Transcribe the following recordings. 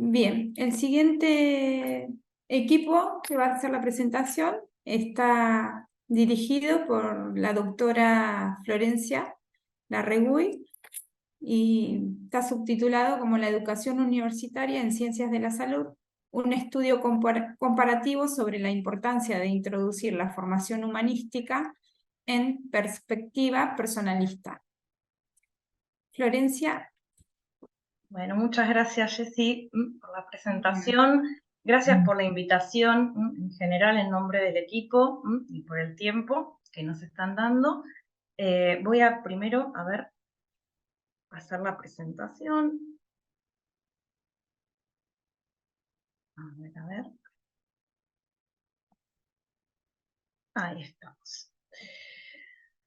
Bien, el siguiente equipo que va a hacer la presentación está dirigido por la doctora Florencia Larregui y está subtitulado como La educación universitaria en ciencias de la salud, un estudio comparativo sobre la importancia de introducir la formación humanística en perspectiva personalista. Florencia. Bueno, muchas gracias, Jessy, por la presentación. Gracias por la invitación, en general, en nombre del equipo, y por el tiempo que nos están dando. Voy a primero, hacer la presentación. A ver. Ahí estamos.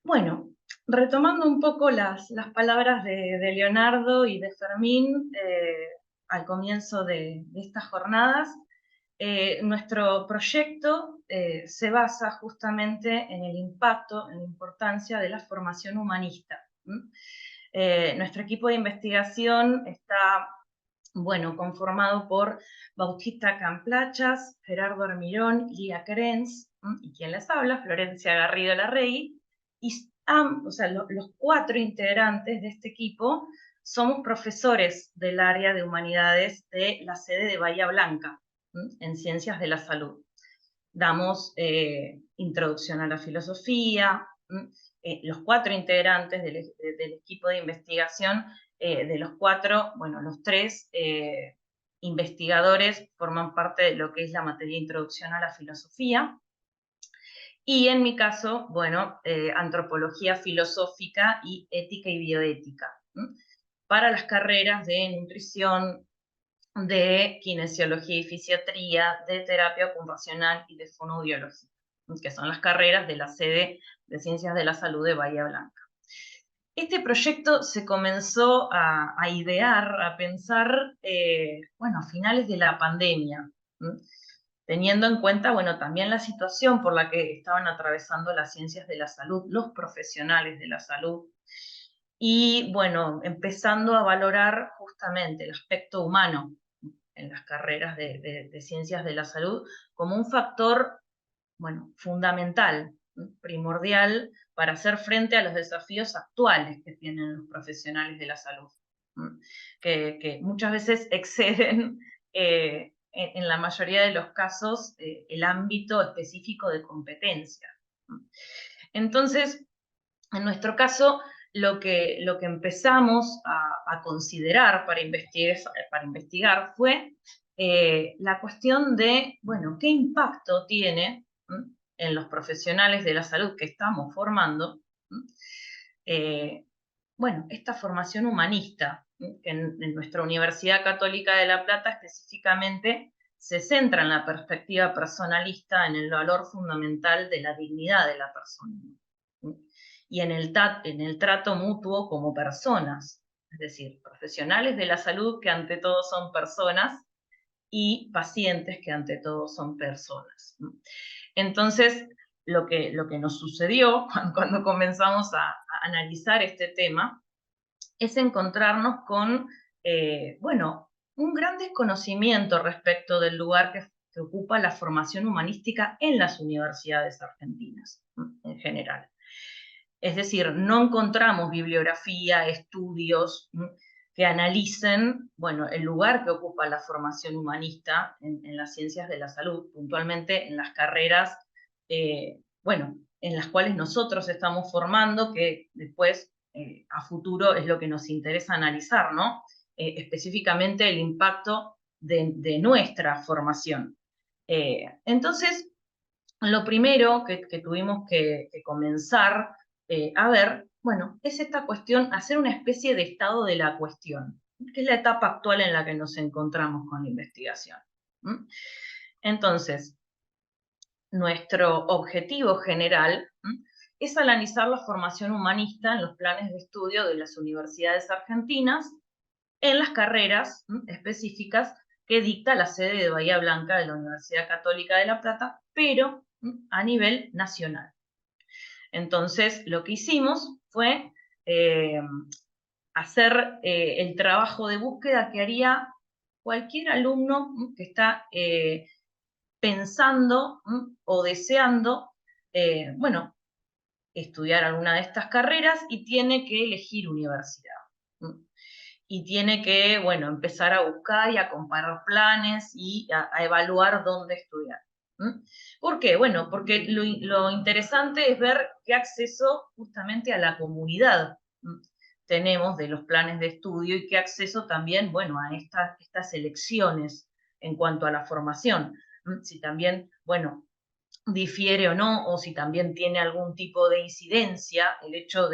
Bueno, retomando un poco las palabras de Leonardo y de Fermín al comienzo de estas jornadas, nuestro proyecto se basa justamente en el impacto, en la importancia de la formación humanista. Nuestro equipo de investigación está, conformado por Bautista Camplachas, Gerardo Armirón, Lía Krenz, y quien les habla, Florencia Garrido Larregui, y los 4 integrantes de este equipo somos profesores del área de humanidades de la sede de Bahía Blanca, en Ciencias de la Salud. Damos introducción a la filosofía. Los 4 integrantes del equipo de investigación, de los 4, los 3 investigadores forman parte de lo que es la materia de introducción a la filosofía. Y en mi caso, antropología filosófica y ética y bioética, para las carreras de nutrición, de kinesiología y fisiatría, de terapia ocupacional y de fonoaudiología, que son las carreras de la sede de Ciencias de la Salud de Bahía Blanca. Este proyecto se comenzó a idear, a pensar, a finales de la pandemia, teniendo en cuenta, también la situación por la que estaban atravesando las ciencias de la salud, los profesionales de la salud, y empezando a valorar justamente el aspecto humano en las carreras de ciencias de la salud como un factor, fundamental, primordial para hacer frente a los desafíos actuales que tienen los profesionales de la salud, que muchas veces exceden en la mayoría de los casos el ámbito específico de competencia. Entonces, en nuestro caso, lo que empezamos a considerar para investigar fue la cuestión de, ¿qué impacto tiene en los profesionales de la salud que estamos formando esta formación humanista, que en nuestra Universidad Católica de La Plata específicamente se centra en la perspectiva personalista, en el valor fundamental de la dignidad de la persona, y en el trato mutuo como personas, es decir, profesionales de la salud que ante todo son personas y pacientes que ante todo son personas. Entonces, lo que nos sucedió cuando comenzamos a analizar este tema es encontrarnos con, un gran desconocimiento respecto del lugar que ocupa la formación humanística en las universidades argentinas, en general. Es decir, no encontramos bibliografía, estudios que analicen, el lugar que ocupa la formación humanista en las ciencias de la salud, puntualmente en las carreras, en las cuales nosotros estamos formando, que después, a futuro, es lo que nos interesa analizar, ¿no? Específicamente el impacto de nuestra formación. Entonces, lo primero que tuvimos que comenzar a ver, es esta cuestión, hacer una especie de estado de la cuestión, que es la etapa actual en la que nos encontramos con la investigación. Entonces, nuestro objetivo general es analizar la formación humanista en los planes de estudio de las universidades argentinas en las carreras específicas que dicta la sede de Bahía Blanca de la Universidad Católica de La Plata, pero a nivel nacional. Entonces, lo que hicimos fue hacer el trabajo de búsqueda que haría cualquier alumno que está pensando o deseando, bueno, estudiar alguna de estas carreras y tiene que elegir universidad. Y tiene que, bueno, empezar a buscar y a comparar planes y a evaluar dónde estudiar. ¿Por qué? Bueno, porque lo interesante es ver qué acceso justamente a la comunidad tenemos de los planes de estudio y qué acceso también, bueno, a estas elecciones en cuanto a la formación. Si también, bueno, difiere o no, o si también tiene algún tipo de incidencia el hecho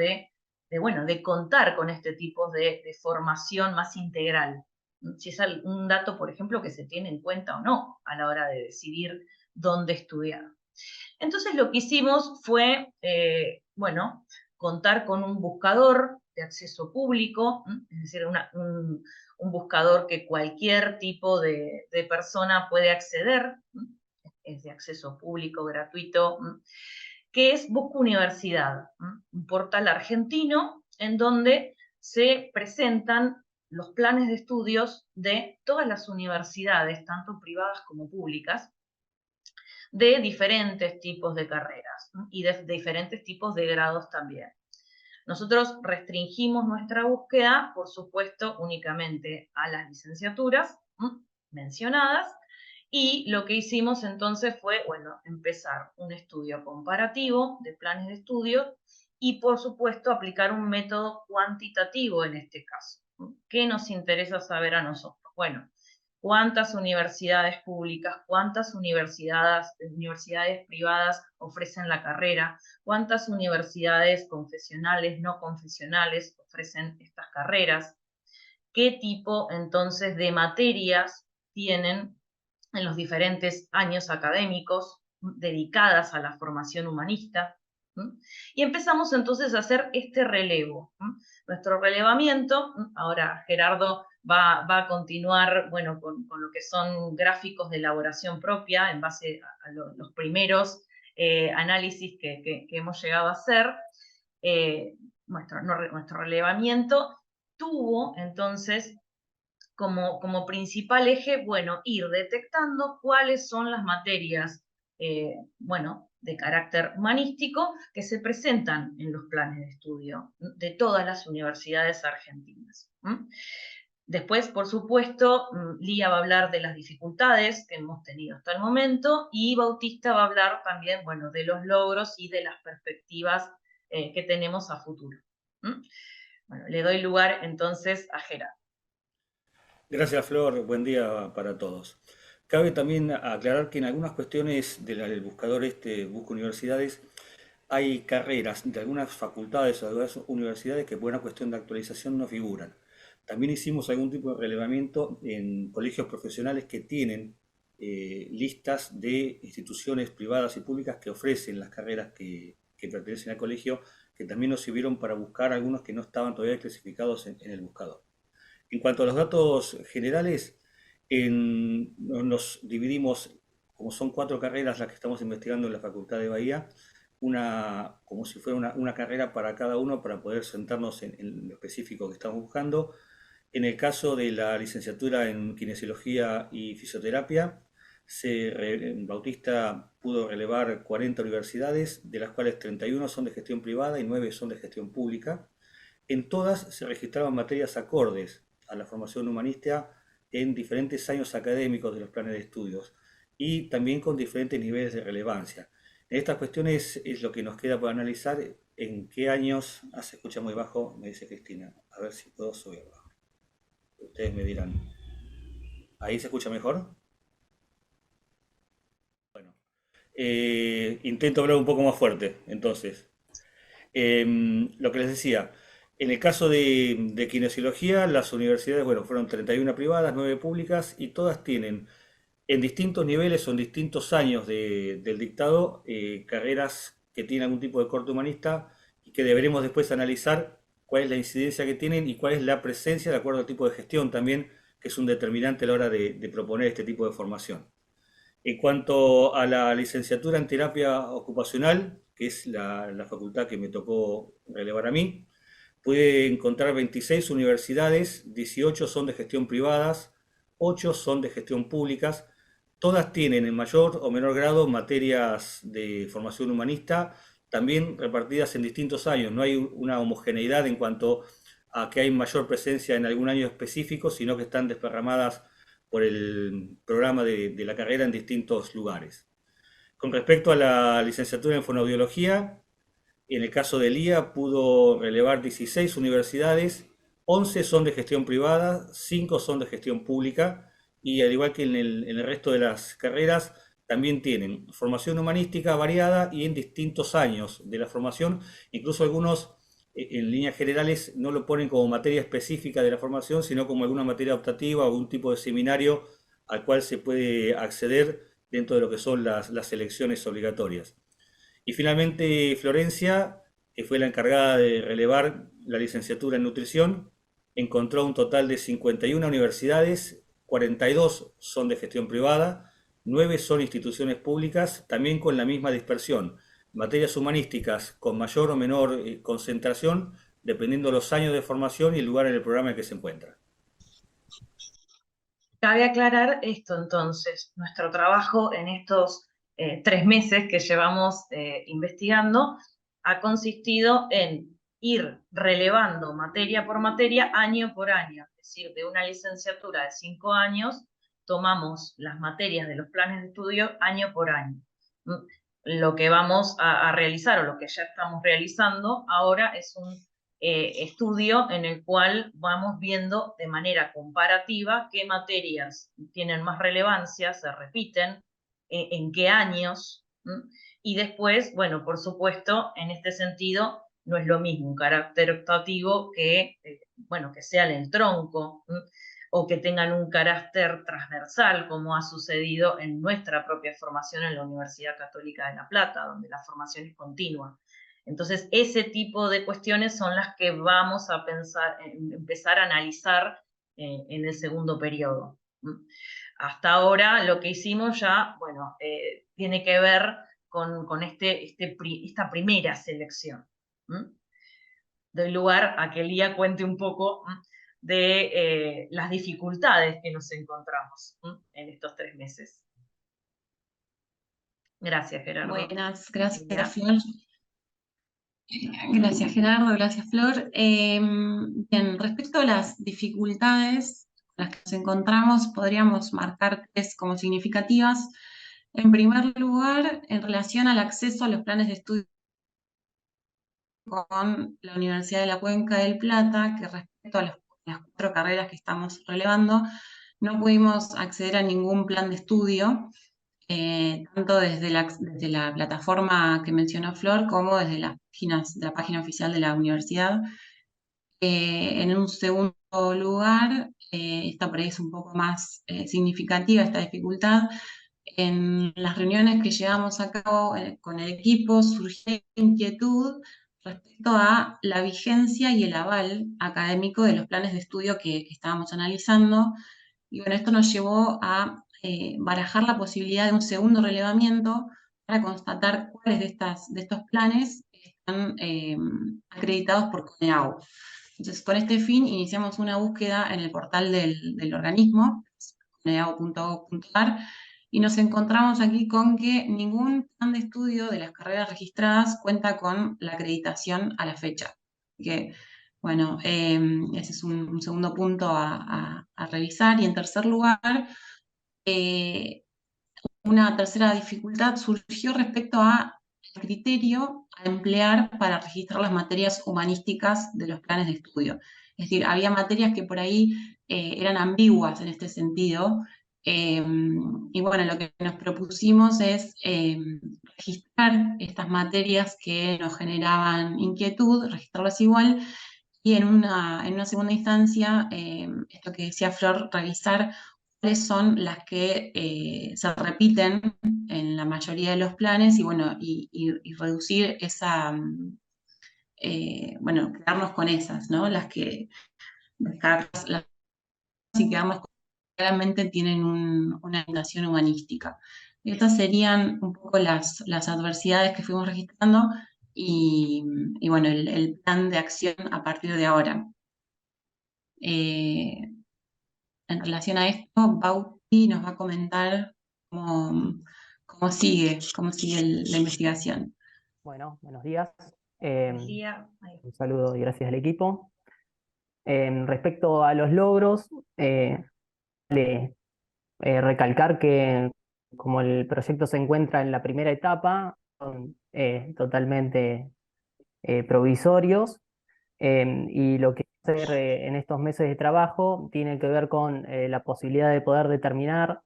bueno, de contar con este tipo de formación más integral. Si es un dato, por ejemplo, que se tiene en cuenta o no a la hora de decidir dónde estudiar. Entonces lo que hicimos fue, bueno, contar con un buscador de acceso público, es decir, un buscador que cualquier tipo de persona puede acceder, es de acceso público, gratuito, que es Busca Universidad, un portal argentino en donde se presentan los planes de estudios de todas las universidades, tanto privadas como públicas, de diferentes tipos de carreras y de diferentes tipos de grados también. Nosotros restringimos nuestra búsqueda, por supuesto, únicamente a las licenciaturas mencionadas, y lo que hicimos entonces fue, bueno, empezar un estudio comparativo de planes de estudio y, por supuesto, aplicar un método cuantitativo en este caso. ¿Qué nos interesa saber a nosotros? Bueno, cuántas universidades públicas, cuántas universidades privadas ofrecen la carrera, cuántas universidades confesionales, no confesionales ofrecen estas carreras, qué tipo entonces de materias tienen en los diferentes años académicos dedicadas a la formación humanista. Y empezamos entonces a hacer este relevo. Nuestro relevamiento, ahora Gerardo va a continuar, bueno, con lo que son gráficos de elaboración propia en base a los primeros análisis que hemos llegado a hacer. Nuestro relevamiento tuvo entonces como principal eje, bueno, ir detectando cuáles son las materias, bueno, de carácter humanístico que se presentan en los planes de estudio de todas las universidades argentinas. Después, por supuesto, Lía va a hablar de las dificultades que hemos tenido hasta el momento y Bautista va a hablar también, bueno, de los logros y de las perspectivas que tenemos a futuro. Bueno, le doy lugar entonces a Gerardo. Gracias, Flor. Buen día para todos. Cabe también aclarar que en algunas cuestiones del buscador Busca Universidades hay carreras de algunas facultades o de algunas universidades que por una cuestión de actualización no figuran. También hicimos algún tipo de relevamiento en colegios profesionales que tienen listas de instituciones privadas y públicas que ofrecen las carreras que pertenecen al colegio, que también nos sirvieron para buscar algunos que no estaban todavía clasificados en el buscador. En cuanto a los datos generales, nos dividimos, como son 4 carreras las que estamos investigando en la Facultad de Bahía, como si fuera una carrera para cada uno para poder sentarnos en lo específico que estamos buscando. En el caso de la licenciatura en Kinesiología y Fisioterapia, Bautista pudo relevar 40 universidades, de las cuales 31 son de gestión privada y 9 son de gestión pública. En todas se registraban materias acordes a la formación humanista en diferentes años académicos de los planes de estudios y también con diferentes niveles de relevancia. En estas cuestiones es lo que nos queda por analizar en qué años... se escucha muy bajo, me dice Cristina. A ver si puedo subirlo. Ustedes me dirán. ¿Ahí se escucha mejor? Bueno, intento hablar un poco más fuerte, entonces. Lo que les decía, en el caso de kinesiología, las universidades, bueno, fueron 31 privadas, 9 públicas, y todas tienen en distintos niveles o en distintos años del dictado carreras que tienen algún tipo de corte humanista y que deberemos después analizar cuál es la incidencia que tienen y cuál es la presencia de acuerdo al tipo de gestión también, que es un determinante a la hora de proponer este tipo de formación. En cuanto a la licenciatura en terapia ocupacional, que es la facultad que me tocó relevar a mí, pude encontrar 26 universidades, 18 son de gestión privadas, 8 son de gestión públicas. Todas tienen en mayor o menor grado materias de formación humanista, también repartidas en distintos años. No hay una homogeneidad en cuanto a que hay mayor presencia en algún año específico, sino que están desparramadas por el programa de la carrera en distintos lugares. Con respecto a la licenciatura en fonoaudiología, en el caso de LIA pudo relevar 16 universidades, 11 son de gestión privada, 5 son de gestión pública, y al igual que en el resto de las carreras, también tienen formación humanística variada y en distintos años de la formación. Incluso algunos, en líneas generales, no lo ponen como materia específica de la formación, sino como alguna materia optativa o algún tipo de seminario al cual se puede acceder dentro de lo que son las selecciones obligatorias. Y finalmente Florencia, que fue la encargada de relevar la licenciatura en nutrición, encontró un total de 51 universidades, 42 son de gestión privada, 9 son instituciones públicas, también con la misma dispersión. Materias humanísticas con mayor o menor concentración, dependiendo de los años de formación y el lugar en el programa en que se encuentra. Cabe aclarar esto entonces, nuestro trabajo en estos 3 meses que llevamos investigando ha consistido en ir relevando materia por materia, año por año, es decir, de una licenciatura de 5 años, tomamos las materias de los planes de estudio año por año. Lo que vamos a realizar o lo que ya estamos realizando ahora es un estudio en el cual vamos viendo de manera comparativa qué materias tienen más relevancia, se repiten, en qué años, y después, bueno, por supuesto, en este sentido, no es lo mismo un carácter optativo que, bueno, que sea en el tronco, o que tengan un carácter transversal, como ha sucedido en nuestra propia formación en la Universidad Católica de La Plata, donde la formación es continua. Entonces, ese tipo de cuestiones son las que vamos a empezar a analizar en el segundo periodo. Hasta ahora lo que hicimos ya, bueno, tiene que ver con esta primera selección. Doy lugar a que Lía cuente un poco de las dificultades que nos encontramos en estos 3 meses. Gracias, Gerardo. Buenas, gracias, Flor. Gracias, Gerardo, gracias, Flor. Bien, respecto a las dificultades con las que nos encontramos, podríamos marcar 3 como significativas. En primer lugar, en relación al acceso a los planes de estudio con la Universidad de la Cuenca del Plata, que respecto a las 4 carreras que estamos relevando, no pudimos acceder a ningún plan de estudio, tanto desde la plataforma que mencionó Flor, como desde las páginas, de la página oficial de la universidad. En un segundo lugar, esta por ahí es un poco más significativa, esta dificultad. En las reuniones que llevamos a cabo con el equipo surgió inquietud respecto a la vigencia y el aval académico de los planes de estudio que estábamos analizando. Y bueno, esto nos llevó a barajar la posibilidad de un segundo relevamiento para constatar cuáles de estos planes están acreditados por CONEAU. Entonces, con este fin, iniciamos una búsqueda en el portal del organismo, coneau.gov.ar, y nos encontramos aquí con que ningún plan de estudio de las carreras registradas cuenta con la acreditación a la fecha. Así que, bueno, ese es un segundo punto a revisar. Y en tercer lugar, una tercera dificultad surgió respecto al criterio a emplear para registrar las materias humanísticas de los planes de estudio. Es decir, había materias que por ahí eran ambiguas en este sentido. Y bueno, lo que nos propusimos es registrar estas materias que nos generaban inquietud, registrarlas igual, y en una segunda instancia, esto que decía Flor, revisar cuáles son las que se repiten en la mayoría de los planes y bueno, y reducir esa, bueno, quedarnos con esas, ¿no? Las que dejarlas y quedarnos con claramente tienen una orientación humanística. Estas serían un poco las adversidades que fuimos registrando y bueno, el plan de acción a partir de ahora. en relación a esto, Bauti nos va a comentar cómo sigue la investigación. Bueno, buenos días. Buen día. Un saludo y gracias al equipo. Respecto a los logros, recalcar que como el proyecto se encuentra en la primera etapa, son totalmente provisorios, y lo que hacer en estos meses de trabajo tiene que ver con la posibilidad de poder determinar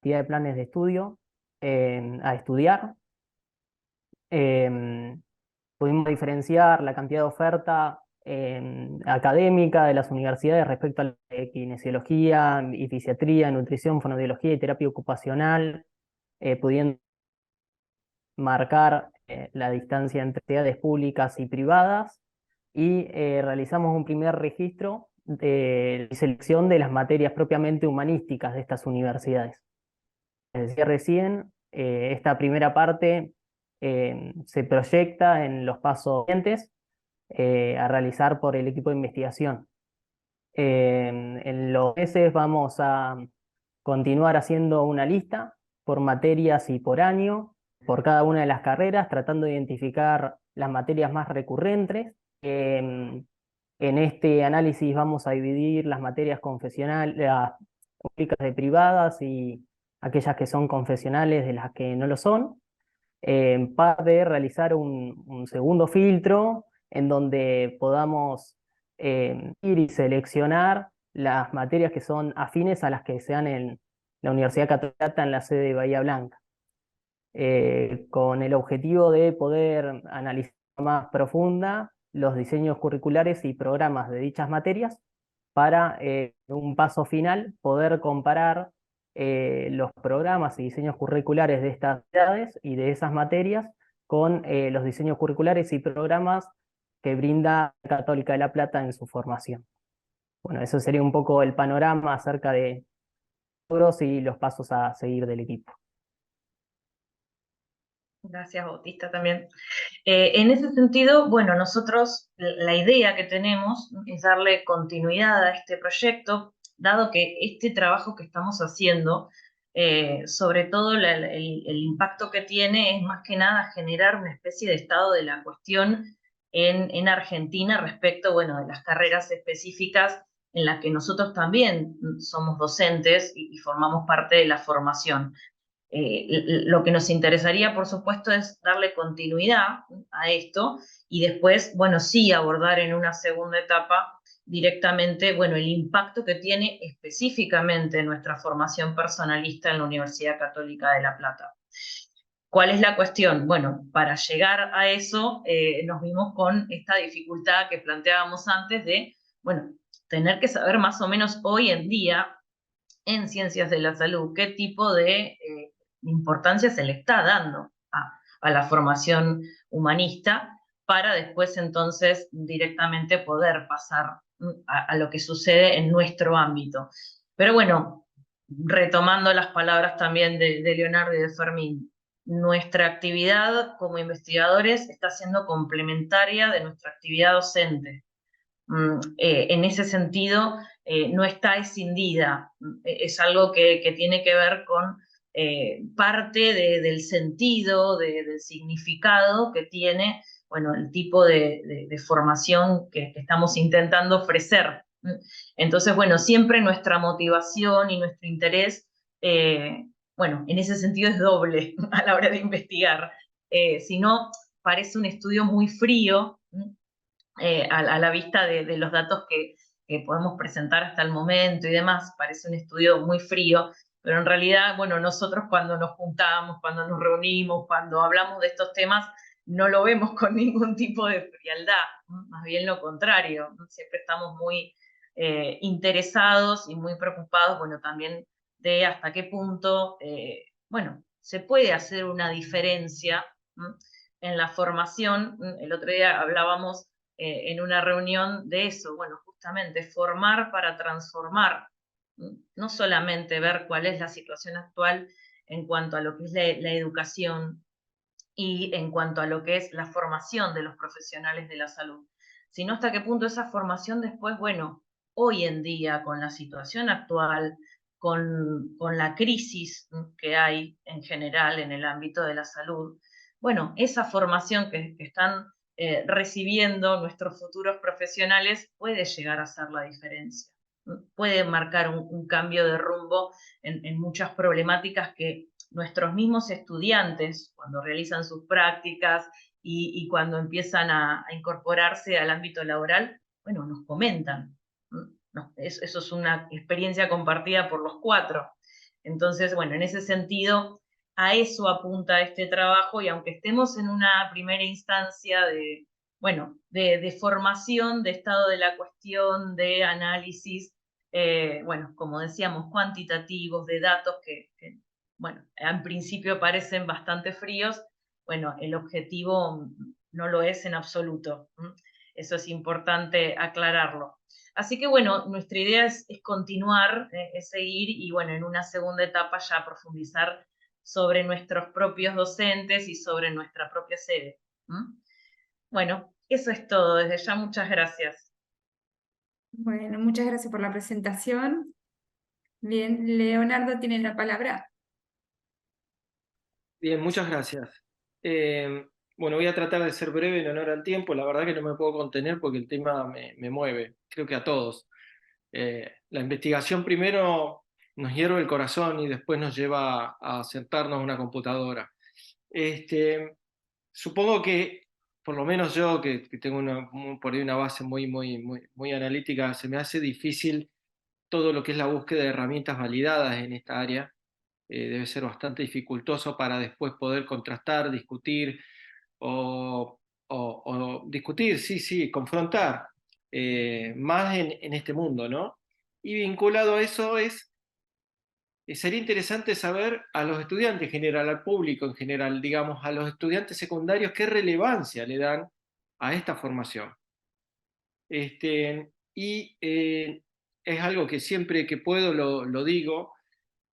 cantidad de planes de estudio a estudiar. Pudimos diferenciar la cantidad de oferta académica de las universidades respecto a la de kinesiología y fisiatría, nutrición, fonoaudiología y terapia ocupacional, pudiendo marcar la distancia entre entidades públicas y privadas, y realizamos un primer registro de selección de las materias propiamente humanísticas de estas universidades. Como decía recién, esta primera parte se proyecta en los pasos siguientes a realizar por el equipo de investigación. En los meses vamos a continuar haciendo una lista por materias y por año, por cada una de las carreras, tratando de identificar las materias más recurrentes. En este análisis vamos a dividir las materias confesionales, las públicas de privadas y aquellas que son confesionales de las que no lo son, para de realizar un segundo filtro en donde podamos ir y seleccionar las materias que son afines a las que se dan en la Universidad Católica en la sede de Bahía Blanca, con el objetivo de poder analizar más profunda los diseños curriculares y programas de dichas materias para, un paso final, poder comparar los programas y diseños curriculares de estas unidades y de esas materias con los diseños curriculares y programas que brinda la Católica de La Plata en su formación. Bueno, eso sería un poco el panorama acerca de logros y los pasos a seguir del equipo. Gracias, Bautista, también. En ese sentido, bueno, nosotros la idea que tenemos es darle continuidad a este proyecto, dado que este trabajo que estamos haciendo, sobre todo el impacto que tiene es más que nada generar una especie de estado de la cuestión en Argentina respecto, bueno, de las carreras específicas en las que nosotros también somos docentes y formamos parte de la formación. Lo que nos interesaría, por supuesto, es darle continuidad a esto y después, bueno, sí abordar en una segunda etapa directamente, bueno, el impacto que tiene específicamente nuestra formación personalista en la Universidad Católica de La Plata. ¿Cuál es la cuestión? Bueno, para llegar a eso nos vimos con esta dificultad que planteábamos antes de, bueno, tener que saber más o menos hoy en día en ciencias de la salud qué tipo de importancia se le está dando a la formación humanista para después entonces directamente poder pasar a lo que sucede en nuestro ámbito. Pero bueno, retomando las palabras también de Leonardo y de Fermín, nuestra actividad como investigadores está siendo complementaria de nuestra actividad docente. En ese sentido, no está escindida, es algo que tiene que ver con parte del sentido, del significado que tiene, bueno, el tipo de formación que estamos intentando ofrecer. Entonces, bueno, siempre nuestra motivación y nuestro interés, bueno, en ese sentido es doble a la hora de investigar. Si no, parece un estudio muy frío, a la vista de los datos que podemos presentar hasta el momento y demás, parece un estudio muy frío, pero en realidad, bueno, nosotros cuando nos juntamos, cuando nos reunimos, cuando hablamos de estos temas, no lo vemos con ningún tipo de frialdad, más bien lo contrario, siempre estamos muy interesados y muy preocupados, bueno, también de hasta qué punto, bueno, se puede hacer una diferencia en la formación. El otro día hablábamos en una reunión de eso, bueno, justamente formar para transformar, no solamente ver cuál es la situación actual en cuanto a lo que es la educación y en cuanto a lo que es la formación de los profesionales de la salud, sino hasta qué punto esa formación después, bueno, hoy en día, con la situación actual, con la crisis que hay en general en el ámbito de la salud, bueno, esa formación que están recibiendo nuestros futuros profesionales puede llegar a hacer la diferencia. Puede marcar un cambio de rumbo en muchas problemáticas que nuestros mismos estudiantes, cuando realizan sus prácticas y cuando empiezan a incorporarse al ámbito laboral, bueno, nos comentan. No, eso es una experiencia compartida por los 4. Entonces, bueno, en ese sentido, a eso apunta este trabajo, y aunque estemos en una primera instancia de formación, de estado de la cuestión, de análisis, bueno, como decíamos, cuantitativos, de datos que, bueno, en principio parecen bastante fríos, bueno, el objetivo no lo es en absoluto. Eso es importante aclararlo. Así que bueno, nuestra idea es continuar, es seguir, y bueno, en una segunda etapa ya profundizar sobre nuestros propios docentes y sobre nuestra propia sede. Bueno, eso es todo. Desde ya, muchas gracias. Bueno, muchas gracias por la presentación. Bien, Leonardo tiene la palabra. Bien, muchas gracias. Bueno, voy a tratar de ser breve en honor al tiempo. La verdad que no me puedo contener porque el tema me mueve, creo que a todos. La investigación primero nos hierve el corazón y después nos lleva a sentarnos a una computadora. Supongo que, por lo menos yo, que tengo por ahí una base muy analítica, se me hace difícil todo lo que es la búsqueda de herramientas validadas en esta área. Debe ser bastante dificultoso para después poder contrastar, discutir o discutir, sí, confrontar más en este mundo, ¿no? Y vinculado a eso sería interesante saber a los estudiantes en general, al público en general, digamos, a los estudiantes secundarios, qué relevancia le dan a esta formación. Es algo que siempre que puedo lo digo,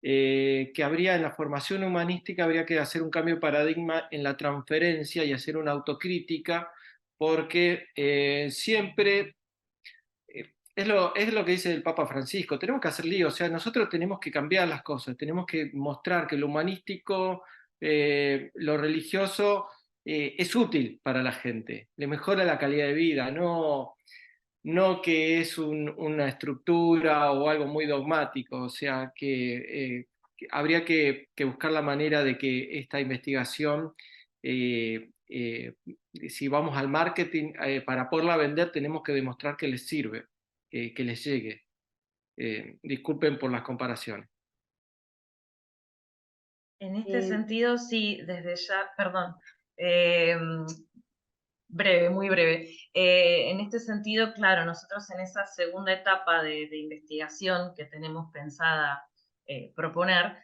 que habría en la formación humanística, habría que hacer un cambio de paradigma en la transferencia y hacer una autocrítica, porque siempre es lo que dice el Papa Francisco, tenemos que hacer lío, o sea, nosotros tenemos que cambiar las cosas, tenemos que mostrar que lo humanístico, lo religioso, es útil para la gente, le mejora la calidad de vida, no que es una estructura o algo muy dogmático, o sea, que habría que buscar la manera de que esta investigación, si vamos al marketing, para poderla vender tenemos que demostrar que les sirve, que les llegue. Disculpen por las comparaciones. En este sentido, sí, desde ya, perdón, breve, muy breve. En este sentido, claro, nosotros en esa segunda etapa de investigación que tenemos pensada proponer,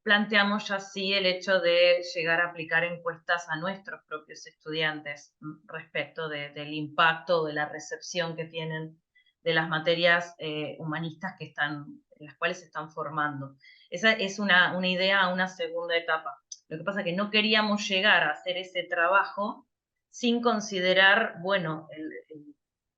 planteamos ya sí el hecho de llegar a aplicar encuestas a nuestros propios estudiantes respecto del impacto, de la recepción que tienen de las materias humanistas en las cuales se están formando. Esa es una idea a una segunda etapa. Lo que pasa es que no queríamos llegar a hacer ese trabajo sin considerar, bueno,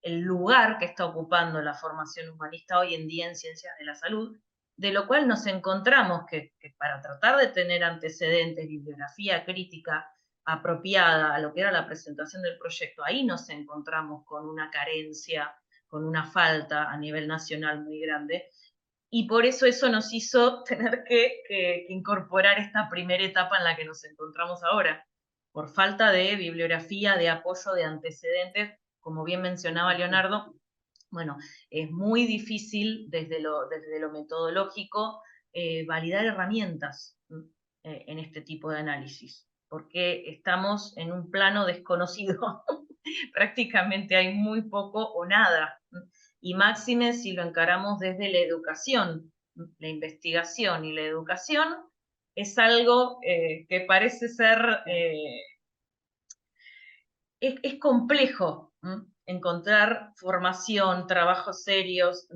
el lugar que está ocupando la formación humanista hoy en día en ciencias de la salud, de lo cual nos encontramos que para tratar de tener antecedentes, bibliografía crítica apropiada a lo que era la presentación del proyecto, ahí nos encontramos con una carencia, con una falta a nivel nacional muy grande, y por eso nos hizo tener que incorporar esta primera etapa en la que nos encontramos ahora, por falta de bibliografía, de apoyo, de antecedentes, como bien mencionaba Leonardo. Bueno, es muy difícil desde lo metodológico validar herramientas en este tipo de análisis, porque estamos en un plano desconocido. Prácticamente hay muy poco o nada. Y máxime si lo encaramos desde la educación, la investigación y la educación es algo que parece ser, es complejo encontrar formación, trabajos serios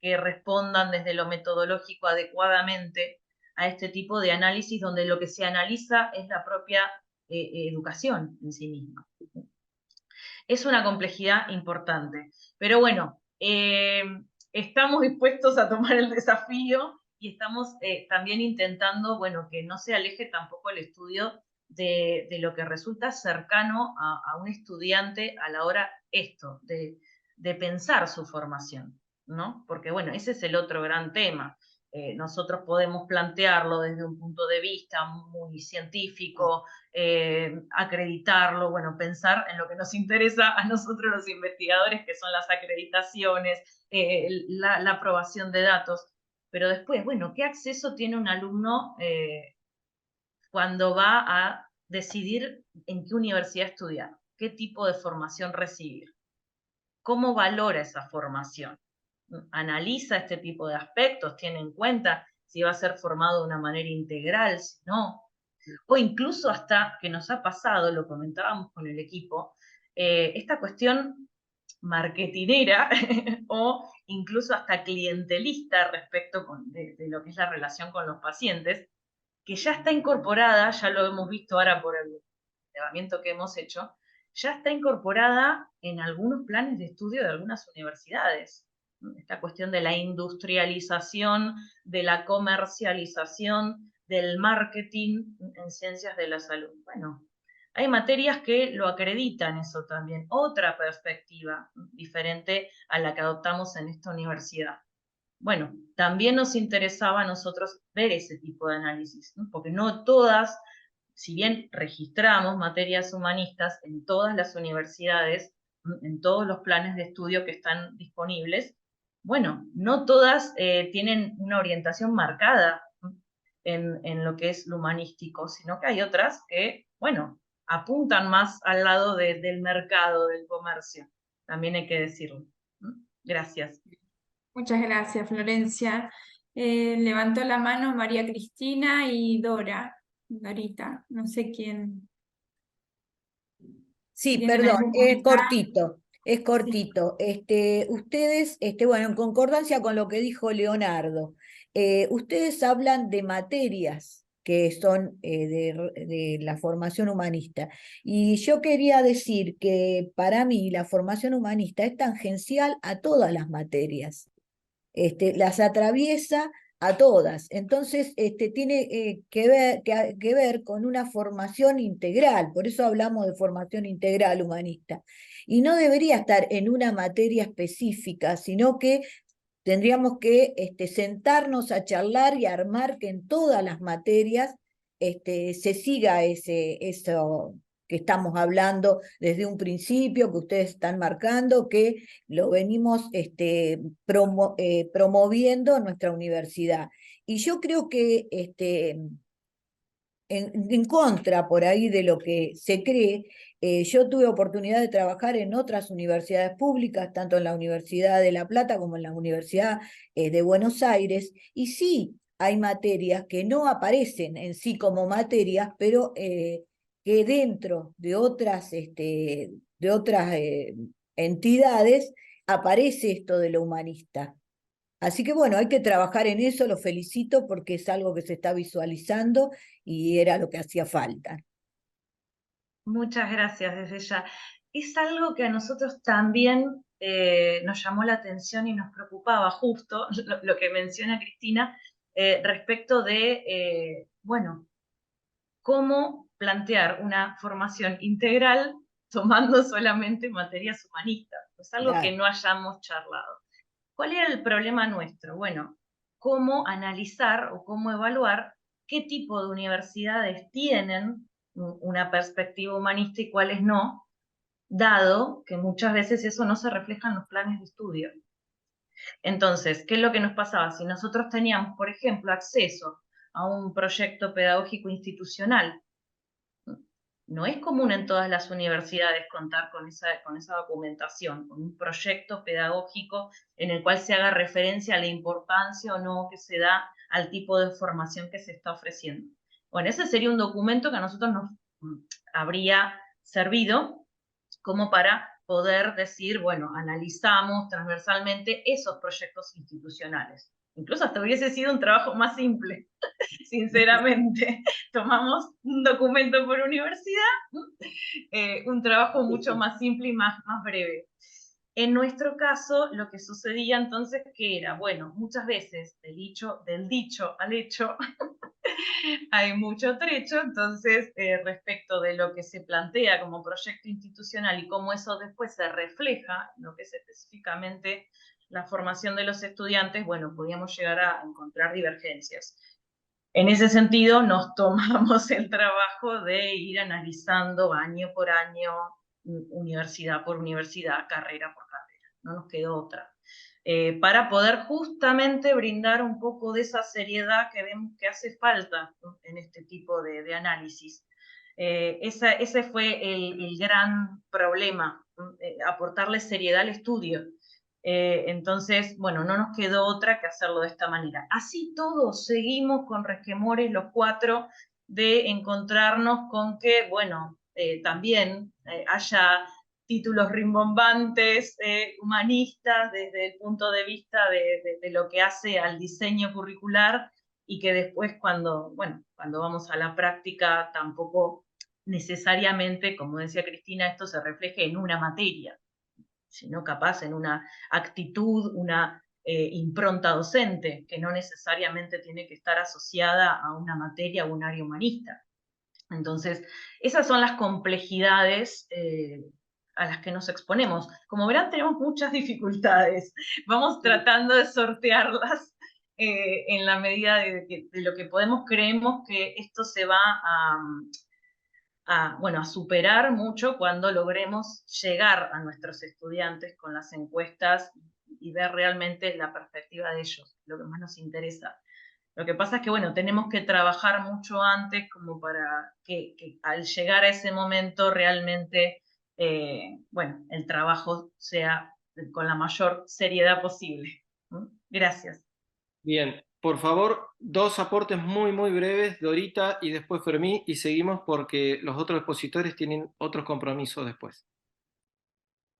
que respondan desde lo metodológico adecuadamente a este tipo de análisis, donde lo que se analiza es la propia educación en sí misma. Es una complejidad importante, pero bueno, estamos dispuestos a tomar el desafío y estamos también intentando, bueno, que no se aleje tampoco el estudio de lo que resulta cercano a un estudiante a la hora de pensar su formación, ¿no? Porque, bueno, ese es el otro gran tema. Nosotros podemos plantearlo desde un punto de vista muy científico, acreditarlo, bueno, pensar en lo que nos interesa a nosotros los investigadores, que son las acreditaciones, la aprobación de datos, pero después, bueno, ¿qué acceso tiene un alumno cuando va a decidir en qué universidad estudiar? ¿Qué tipo de formación recibir? ¿Cómo valora esa formación? ¿Analiza este tipo de aspectos? ¿Tiene en cuenta si va a ser formado de una manera integral, si no? O incluso hasta, que nos ha pasado, lo comentábamos con el equipo, esta cuestión marketinera o incluso hasta clientelista respecto de lo que es la relación con los pacientes, que ya está incorporada, ya lo hemos visto ahora por el relevamiento que hemos hecho, ya está incorporada en algunos planes de estudio de algunas universidades. Esta cuestión de la industrialización, de la comercialización, del marketing en ciencias de la salud. Bueno, hay materias que lo acreditan eso también, otra perspectiva diferente a la que adoptamos en esta universidad. Bueno, también nos interesaba a nosotros ver ese tipo de análisis, ¿no? Porque no todas, si bien registramos materias humanistas en todas las universidades, en todos los planes de estudio que están disponibles, bueno, no todas tienen una orientación marcada en lo que es lo humanístico, sino que hay otras que, bueno, apuntan más al lado del mercado, del comercio, también hay que decirlo. Gracias. Muchas gracias, Florencia. Levantó la mano María Cristina y Dorita, no sé quién. Sí, ¿Tienen perdón, algún es comentario? cortito. Ustedes, bueno, en concordancia con lo que dijo Leonardo, ustedes hablan de materias que son de la formación humanista. Y yo quería decir que para mí la formación humanista es tangencial a todas las materias. Las atraviesa a todas. Entonces, tiene que ver con una formación integral, por eso hablamos de formación integral humanista. Y no debería estar en una materia específica, sino que tendríamos que sentarnos a charlar y a armar que en todas las materias se siga eso que estamos hablando desde un principio, que ustedes están marcando, que lo venimos promoviendo en nuestra universidad. Y yo creo que en contra por ahí de lo que se cree, yo tuve oportunidad de trabajar en otras universidades públicas, tanto en la Universidad de La Plata como en la Universidad de Buenos Aires, y sí hay materias que no aparecen en sí como materias, pero que dentro de otras entidades aparece esto de lo humanista. Así que bueno, hay que trabajar en eso, lo felicito porque es algo que se está visualizando y era lo que hacía falta. Muchas gracias desde ya. Es algo que a nosotros también nos llamó la atención y nos preocupaba justo, lo que menciona Cristina, respecto de, bueno, cómo plantear una formación integral tomando solamente materias humanistas. Es algo que no hayamos charlado. ¿Cuál era el problema nuestro? Bueno, cómo analizar o cómo evaluar qué tipo de universidades tienen una perspectiva humanista y cuáles no, dado que muchas veces eso no se refleja en los planes de estudio. Entonces, ¿qué es lo que nos pasaba? Si nosotros teníamos, por ejemplo, acceso a un proyecto pedagógico institucional, no es común en todas las universidades contar con esa documentación, con un proyecto pedagógico en el cual se haga referencia a la importancia o no que se da al tipo de formación que se está ofreciendo. Bueno, ese sería un documento que a nosotros nos habría servido como para poder decir, bueno, analizamos transversalmente esos proyectos institucionales. Incluso hasta hubiese sido un trabajo más simple, sinceramente. Tomamos un documento por universidad, un trabajo mucho más simple y más breve. En nuestro caso, lo que sucedía entonces que era, bueno, muchas veces del dicho al hecho hay mucho trecho, entonces respecto de lo que se plantea como proyecto institucional y cómo eso después se refleja en lo que es específicamente la formación de los estudiantes, bueno, podíamos llegar a encontrar divergencias. En ese sentido, nos tomamos el trabajo de ir analizando año por año, universidad por universidad, carrera por carrera, no nos quedó otra. Para poder justamente brindar un poco de esa seriedad que vemos que hace falta, ¿no?, en este tipo de análisis. Ese fue el gran problema, aportarle seriedad al estudio. Entonces, bueno, no nos quedó otra que hacerlo de esta manera. Así todos seguimos con resquemores los 4 de encontrarnos con que, bueno, también haya títulos rimbombantes, humanistas, desde el punto de vista de lo que hace al diseño curricular, y que después cuando vamos a la práctica tampoco necesariamente, como decía Cristina, esto se refleje en una materia, sino capaz en una actitud, una impronta docente, que no necesariamente tiene que estar asociada a una materia o un área humanista. Entonces, esas son las complejidades a las que nos exponemos. Como verán, tenemos muchas dificultades. Vamos tratando de sortearlas en la medida de lo que podemos. Creemos que esto se va a superar mucho cuando logremos llegar a nuestros estudiantes con las encuestas y ver realmente la perspectiva de ellos, lo que más nos interesa. Lo que pasa es que, bueno, tenemos que trabajar mucho antes como para que al llegar a ese momento realmente, el trabajo sea con la mayor seriedad posible. Gracias. Bien, por favor, 2 aportes muy, muy breves, Dorita y después Fermín, y seguimos porque los otros expositores tienen otros compromisos después.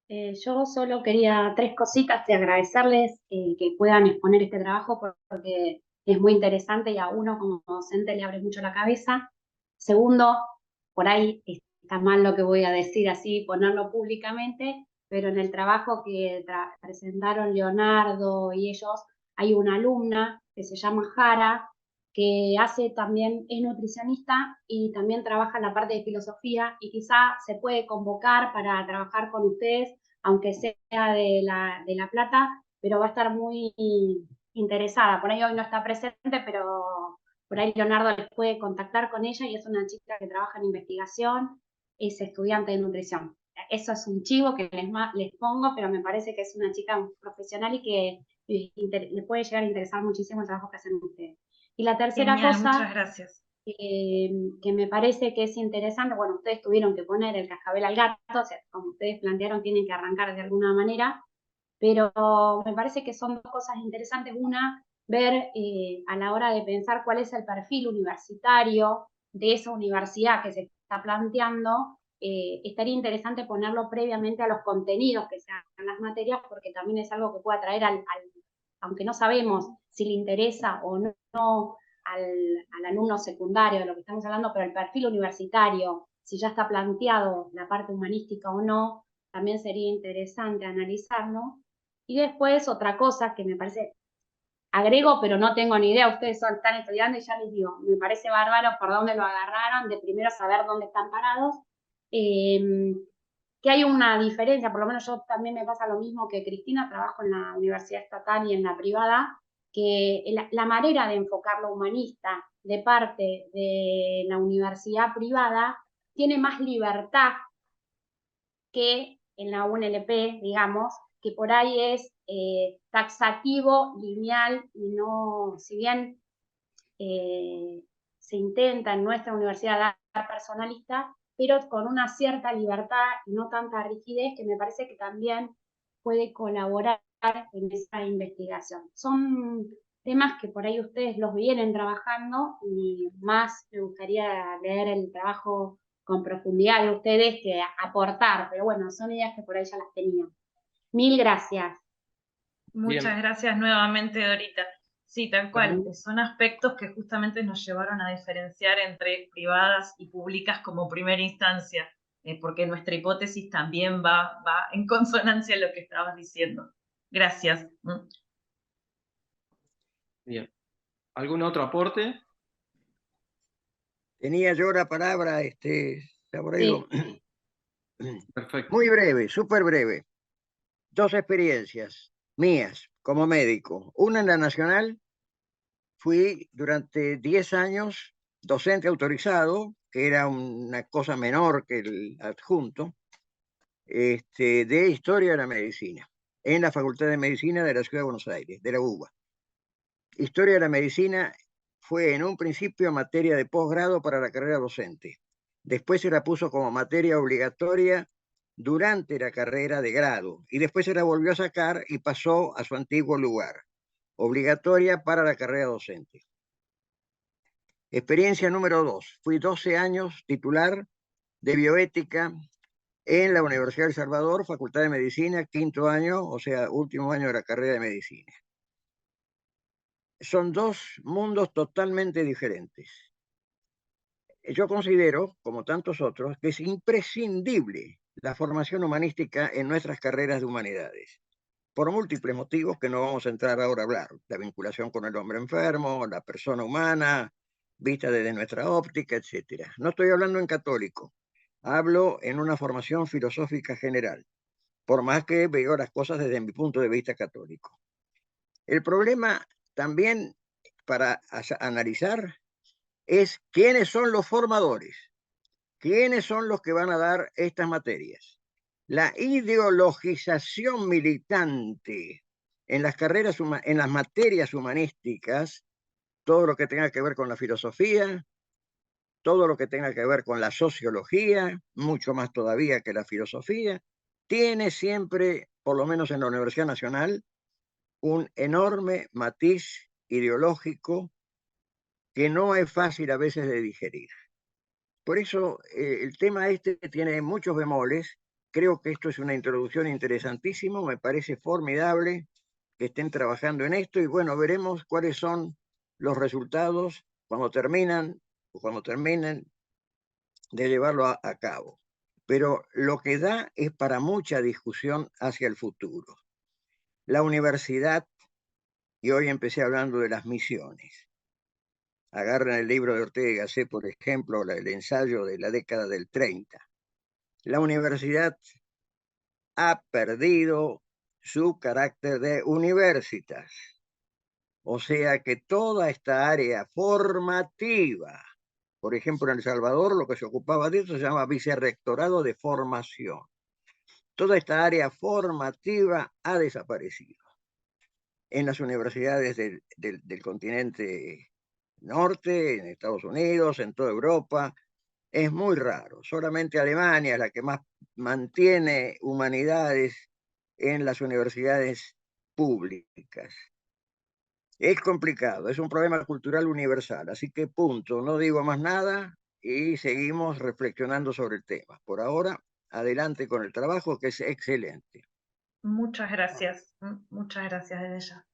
Yo solo quería 3 cositas de agradecerles que puedan exponer este trabajo porque es muy interesante y a uno como docente le abre mucho la cabeza. Segundo, por ahí está mal lo que voy a decir así, ponerlo públicamente, pero en el trabajo que presentaron Leonardo y ellos, hay una alumna que se llama Jara, que también es nutricionista y también trabaja en la parte de filosofía, y quizá se puede convocar para trabajar con ustedes, aunque sea de La Plata, pero va a estar muy interesada. Por ahí hoy no está presente, pero por ahí Leonardo les puede contactar con ella, y es una chica que trabaja en investigación, es estudiante de nutrición. Eso es un chivo que les pongo, pero me parece que es una chica profesional y que le puede llegar a interesar muchísimo el trabajo que hacen ustedes. Y la tercera Genial, cosa, muchas gracias. que me parece que es interesante, bueno, ustedes tuvieron que poner el cascabel al gato, o sea, como ustedes plantearon, tienen que arrancar de alguna manera, pero me parece que son 2 cosas interesantes. Una, ver a la hora de pensar cuál es el perfil universitario de esa universidad que se está planteando, estaría interesante ponerlo previamente a los contenidos que se hagan en las materias, porque también es algo que puede atraer aunque no sabemos si le interesa o no al alumno secundario de lo que estamos hablando, pero el perfil universitario, si ya está planteado la parte humanística o no, también sería interesante analizarlo. Y después otra cosa que me parece, agrego, pero no tengo ni idea, ustedes están estudiando y ya les digo, me parece bárbaro por dónde lo agarraron, de primero saber dónde están parados, que hay una diferencia, por lo menos yo también me pasa lo mismo que Cristina, trabajo en la universidad estatal y en la privada, que la manera de enfocar lo humanista de parte de la universidad privada tiene más libertad que en la UNLP, digamos, que por ahí es taxativo, lineal, y no, si bien se intenta en nuestra universidad dar personalista, pero con una cierta libertad y no tanta rigidez, que me parece que también puede colaborar en esa investigación. Son temas que por ahí ustedes los vienen trabajando, y más me gustaría leer el trabajo con profundidad de ustedes que aportar, pero bueno, son ideas que por ahí ya las tenían. Mil gracias. Muchas gracias nuevamente, Dorita. Sí, tal cual. Son aspectos que justamente nos llevaron a diferenciar entre privadas y públicas como primera instancia. porque nuestra hipótesis también va en consonancia a lo que estabas diciendo. Gracias. Bien. ¿Algún otro aporte? Tenía yo la palabra, Saborelo. Sí. Perfecto. Muy breve, súper breve. Dos experiencias mías como médico. Una en la Nacional, fui durante 10 años docente autorizado, que era una cosa menor que el adjunto, de Historia de la Medicina, en la Facultad de Medicina de la Ciudad de Buenos Aires, de la UBA. Historia de la Medicina fue en un principio materia de posgrado para la carrera docente. Después se la puso como materia obligatoria durante la carrera de grado y después se la volvió a sacar y pasó a su antiguo lugar, obligatoria para la carrera docente. Experiencia número 2. Fui 12 años titular de bioética en la Universidad de El Salvador, Facultad de Medicina, quinto año, o sea, último año de la carrera de medicina. Son dos mundos totalmente diferentes. Yo considero, como tantos otros, que es imprescindible la formación humanística en nuestras carreras de humanidades, por múltiples motivos que no vamos a entrar ahora a hablar. La vinculación con el hombre enfermo, la persona humana, vista desde nuestra óptica, etc. No estoy hablando en católico, hablo en una formación filosófica general, por más que veo las cosas desde mi punto de vista católico. El problema también para analizar es quiénes son los formadores, quiénes son los que van a dar estas materias. La ideologización militante en las carreras, en las materias humanísticas, todo lo que tenga que ver con la filosofía, todo lo que tenga que ver con la sociología, mucho más todavía que la filosofía, tiene siempre, por lo menos en la Universidad Nacional, un enorme matiz ideológico que no es fácil a veces de digerir. Por eso el tema tiene muchos bemoles. Creo que esto es una introducción interesantísima, me parece formidable que estén trabajando en esto y bueno, veremos cuáles son los resultados cuando terminen de llevarlo a cabo. Pero lo que da es para mucha discusión hacia el futuro. La universidad, y hoy empecé hablando de las misiones. Agarran el libro de Ortega y Gasset, por ejemplo, el ensayo de la década del 30. La universidad ha perdido su carácter de universitas. O sea que toda esta área formativa, por ejemplo, en El Salvador lo que se ocupaba de eso se llama vicerrectorado de formación. Toda esta área formativa ha desaparecido. En las universidades del continente norte, en Estados Unidos, en toda Europa, es muy raro. Solamente Alemania es la que más mantiene humanidades en las universidades públicas. Es complicado, es un problema cultural universal, así que punto, no digo más nada y seguimos reflexionando sobre el tema. Por ahora, adelante con el trabajo que es excelente. Muchas gracias desde ya.